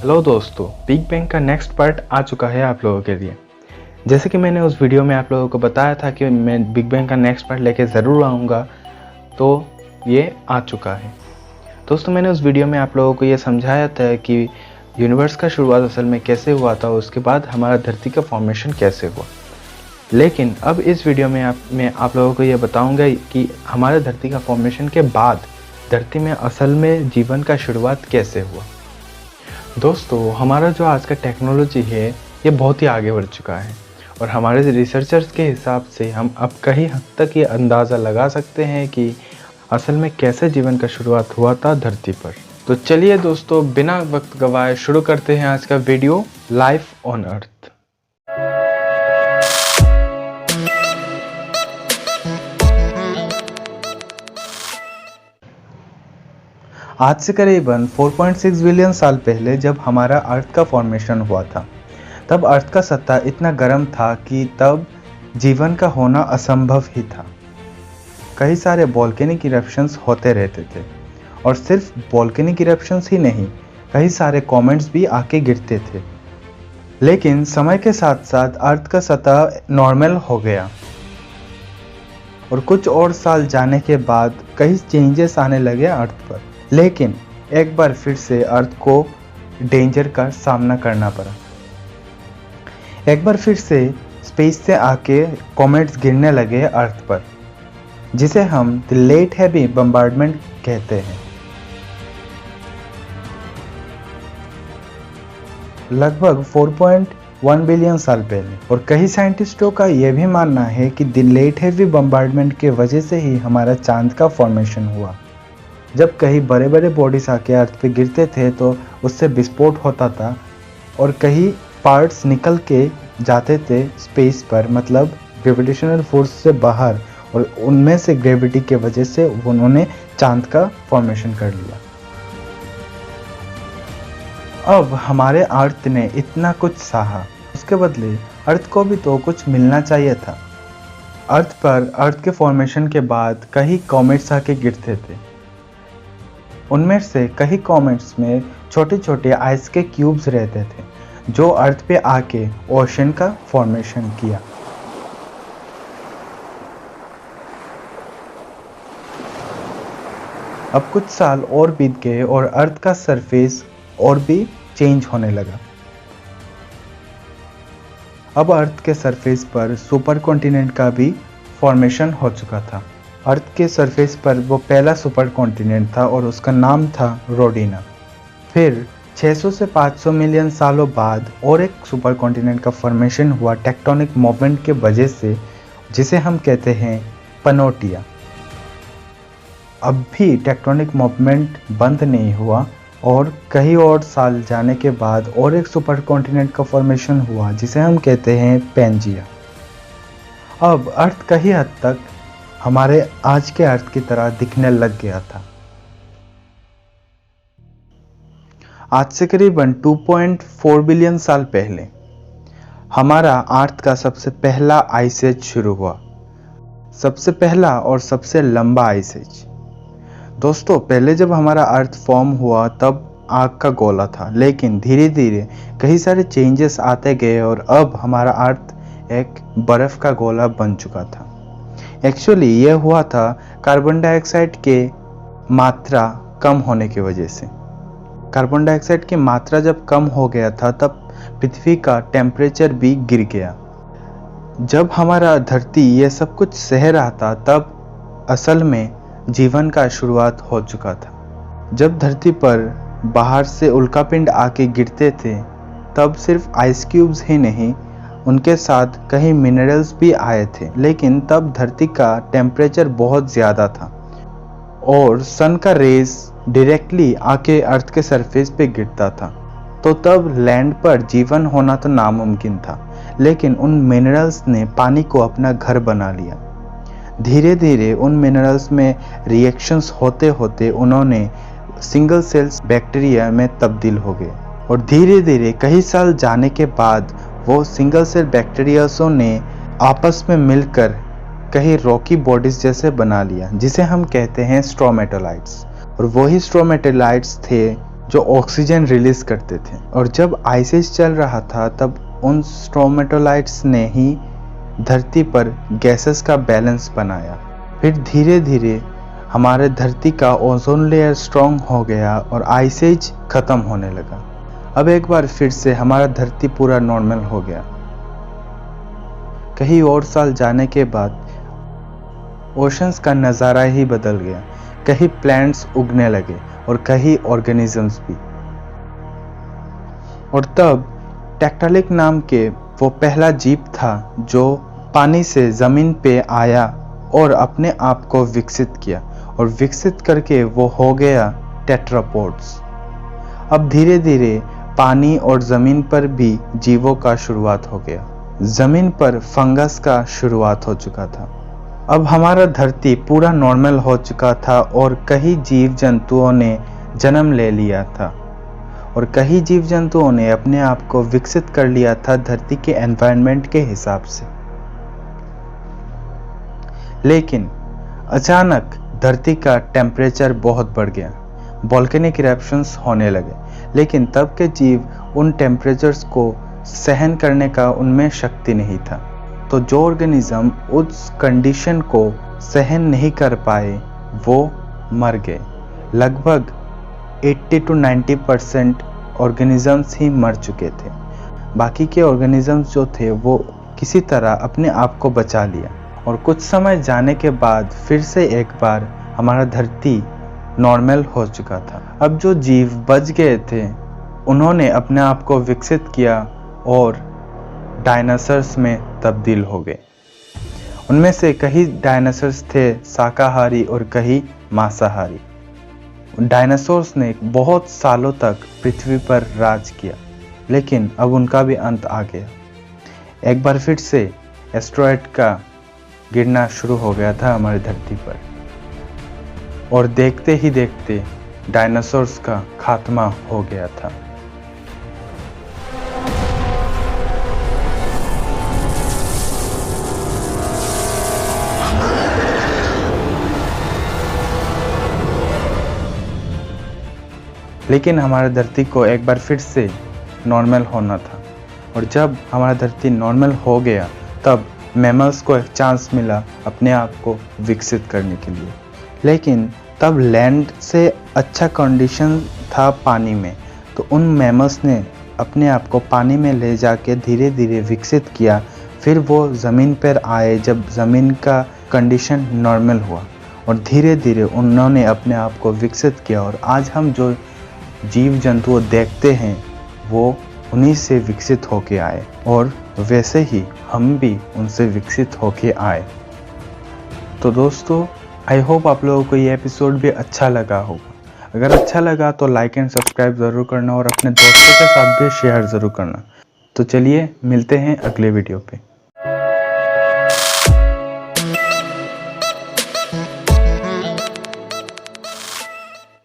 Hello दोस्तों, big bang का next part आ चुका है आप लोगों के लिए। जैसे कि मैंने उस वीडियो में आप लोगों को बताया था कि मैं बिग बैंग का नेक्स्ट पार्ट लेके ज़रूर आऊँगा, तो ये आ चुका है। दोस्तों, मैंने उस वीडियो में आप लोगों को ये समझाया था कि यूनिवर्स का शुरुआत असल में कैसे हुआ था, उसके बाद हमारा धरती का फॉर्मेशन कैसे हुआ। लेकिन अब इस वीडियो में मैं आप लोगों को ये बताऊँगा कि हमारे धरती का फॉर्मेशन के बाद धरती में असल में जीवन का शुरुआत कैसे हुआ। दोस्तों, हमारा जो आज का टेक्नोलॉजी है ये बहुत ही आगे बढ़ चुका है और हमारे रिसर्चर्स के हिसाब से हम अब कई हद तक ये अंदाज़ा लगा सकते हैं कि असल में कैसे जीवन का शुरुआत हुआ था धरती पर। तो चलिए दोस्तों, बिना वक्त गवाए शुरू करते हैं आज का वीडियो लाइफ ऑन अर्थ। आज से करीबन 4.6 बिलियन साल पहले जब हमारा अर्थ का फॉर्मेशन हुआ था, तब अर्थ का सतह इतना गर्म था कि तब जीवन का होना असंभव ही था। कई सारे वोल्केनिक इरप्शंस होते रहते थे और सिर्फ वोल्केनिक इरप्शंस ही नहीं, कई सारे कॉमेट्स भी आके गिरते थे। लेकिन समय के साथ साथ अर्थ का सतह नॉर्मल हो गया और कुछ और साल जाने के बाद कई चेंजेस आने लगे अर्थ पर। लेकिन एक बार फिर से अर्थ को डेंजर का सामना करना पड़ा। एक बार फिर से स्पेस से आके कॉमेट्स गिरने लगे अर्थ पर, जिसे हम द लेट हैवी बम्बार्डमेंट कहते हैं। लगभग 4.1 बिलियन साल पहले। और कई साइंटिस्टों का यह भी मानना है कि द लेट हैवी बम्बार्डमेंट के वजह से ही हमारा चांद का फॉर्मेशन हुआ। जब कई बड़े बड़े बॉडीज आके अर्थ पे गिरते थे तो उससे विस्फोट होता था और कई पार्ट्स निकल के जाते थे स्पेस पर, मतलब ग्रेविटेशनल फोर्स से बाहर, और उनमें से ग्रेविटी के वजह से उन्होंने चांद का फॉर्मेशन कर लिया। अब हमारे अर्थ ने इतना कुछ सहा, उसके बदले अर्थ को भी तो कुछ मिलना चाहिए था। अर्थ पर अर्थ के फॉर्मेशन के बाद कई कॉमेट्स आके गिरते थे। उनमें से कई कॉमेट्स में छोटे छोटे आइस के क्यूब्स रहते थे जो अर्थ पे आके ओशन का फॉर्मेशन किया। अब कुछ साल और बीत गए और अर्थ का सरफेस और भी चेंज होने लगा। अब अर्थ के सरफेस पर सुपर कॉन्टिनेंट का भी फॉर्मेशन हो चुका था। अर्थ के सरफेस पर वो पहला सुपर कॉन्टिनेंट था और उसका नाम था रोडीना। फिर 600 से 500 मिलियन सालों बाद और एक सुपर कॉन्टिनेंट का फॉर्मेशन हुआ टेक्टोनिक मूवमेंट के वजह से, जिसे हम कहते हैं पनोटिया। अब भी टेक्टोनिक मूवमेंट बंद नहीं हुआ और कई और साल जाने के बाद और एक सुपर कॉन्टिनेंट का फॉर्मेशन हुआ जिसे हम कहते हैं पेंजिया। अब अर्थ कई हद तक हमारे आज के अर्थ की तरह दिखने लग गया था। आज से करीबन 2.4 बिलियन साल पहले हमारा अर्थ का सबसे पहला आइस एज शुरू हुआ। सबसे पहला और सबसे लंबा आइस एज। दोस्तों, पहले जब हमारा अर्थ फॉर्म हुआ तब आग का गोला था, लेकिन धीरे धीरे कई सारे चेंजेस आते गए और अब हमारा अर्थ एक बर्फ का गोला बन चुका था। एक्चुअली यह हुआ था कार्बन डाइऑक्साइड के मात्रा कम होने की वजह से। कार्बन डाइऑक्साइड की मात्रा जब कम हो गया था तब पृथ्वी का टेम्परेचर भी गिर गया। जब हमारा धरती ये सब कुछ सह रहा था तब असल में जीवन का शुरुआत हो चुका था। जब धरती पर बाहर से उल्कापिंड आके गिरते थे तब सिर्फ आइस क्यूब्स ही नहीं, उनके साथ कई मिनरल्स भी आए थे। लेकिन तब धरती का टेम्परेचर बहुत ज़्यादा था और सन का रेस डायरेक्टली आके अर्थ के सरफेस पे गिरता था, तो तब लैंड पर जीवन होना तो नामुमकिन था। लेकिन उन मिनरल्स ने पानी को अपना घर बना लिया। धीरे धीरे उन मिनरल्स में रिएक्शंस होते होते उन्होंने सिंगल सेल्स बैक्टीरिया में तब्दील हो गए और धीरे धीरे कई साल जाने के बाद वो सिंगल सेल बैक्टीरियासों ने आपस में मिलकर कई रॉकी बॉडीज जैसे बना लिया, जिसे हम कहते हैं स्ट्रोमेटोलाइट्स। और वही स्ट्रोमेटोलाइट्स थे जो ऑक्सीजन रिलीज करते थे। और जब आइस एज चल रहा था तब उन स्ट्रोमेटोलाइट्स ने ही धरती पर गैसेस का बैलेंस बनाया। फिर धीरे धीरे हमारे धरती का ओजोन लेयर स्ट्रॉन्ग हो गया और आइस एज खत्म होने लगा। अब एक बार फिर से हमारा धरती पूरा नॉर्मल हो गया। कई और साल जाने के बाद ओशंस का नज़ारा ही बदल गया। कहीं प्लांट्स उगने लगे और कहीं ऑर्गेनिजम्स भी। और तब टेक्टोनिक नाम के वो पहला जीव था जो पानी से ज़मीन पे आया और अपने आप को विकसित किया, और विकसित करके वो हो गया टेट्रापोड्स। अब धीरे धीरे पानी और ज़मीन पर भी जीवों का शुरुआत हो गया। ज़मीन पर फंगस का शुरुआत हो चुका था। अब हमारा धरती पूरा नॉर्मल हो चुका था और कई जीव जंतुओं ने जन्म ले लिया था, और कई जीव जंतुओं ने अपने आप को विकसित कर लिया था धरती के एनवायरनमेंट के हिसाब से। लेकिन अचानक धरती का टेम्परेचर बहुत बढ़ गया, वोल्केनिक इरप्शंस होने लगे। लेकिन तब के जीव उन टेम्परेचर्स को सहन करने का उनमें शक्ति नहीं था, तो जो ऑर्गेनिज्म उस कंडीशन को सहन नहीं कर पाए वो मर गए। लगभग 80 to 90% ऑर्गेनिजम्स ही मर चुके थे। बाकी के ऑर्गेनिजम्स जो थे वो किसी तरह अपने आप को बचा लिया, और कुछ समय जाने के बाद फिर से एक बार हमारा धरती नॉर्मल हो चुका था। अब जो जीव बच गए थे उन्होंने अपने आप को विकसित किया और डायनासोर्स में तब्दील हो गए। उनमें से कई डायनासोर्स थे शाकाहारी और कई मांसाहारी। डायनासोर्स ने बहुत सालों तक पृथ्वी पर राज किया, लेकिन अब उनका भी अंत आ गया। एक बार फिर से एस्टेरॉयड का गिरना शुरू हो गया था हमारी धरती पर, और देखते ही देखते डायनासोर्स का खात्मा हो गया था। लेकिन हमारी धरती को एक बार फिर से नॉर्मल होना था, और जब हमारा धरती नॉर्मल हो गया तब मैमल्स को एक चांस मिला अपने आप को विकसित करने के लिए। लेकिन तब लैंड से अच्छा कंडीशन था पानी में, तो उन मैमल्स ने अपने आप को पानी में ले जाके धीरे धीरे विकसित किया। फिर वो ज़मीन पर आए जब ज़मीन का कंडीशन नॉर्मल हुआ, और धीरे धीरे उन्होंने अपने आप को विकसित किया। और आज हम जो जीव जंतु देखते हैं वो उन्हीं से विकसित होके आए, और वैसे ही हम भी उनसे विकसित होके आए। तो दोस्तों, आई होप आप लोगों को ये एपिसोड भी अच्छा लगा होगा। अगर अच्छा लगा तो लाइक एंड सब्सक्राइब ज़रूर करना, और अपने दोस्तों के साथ भी शेयर ज़रूर करना। तो चलिए मिलते हैं अगले वीडियो पे।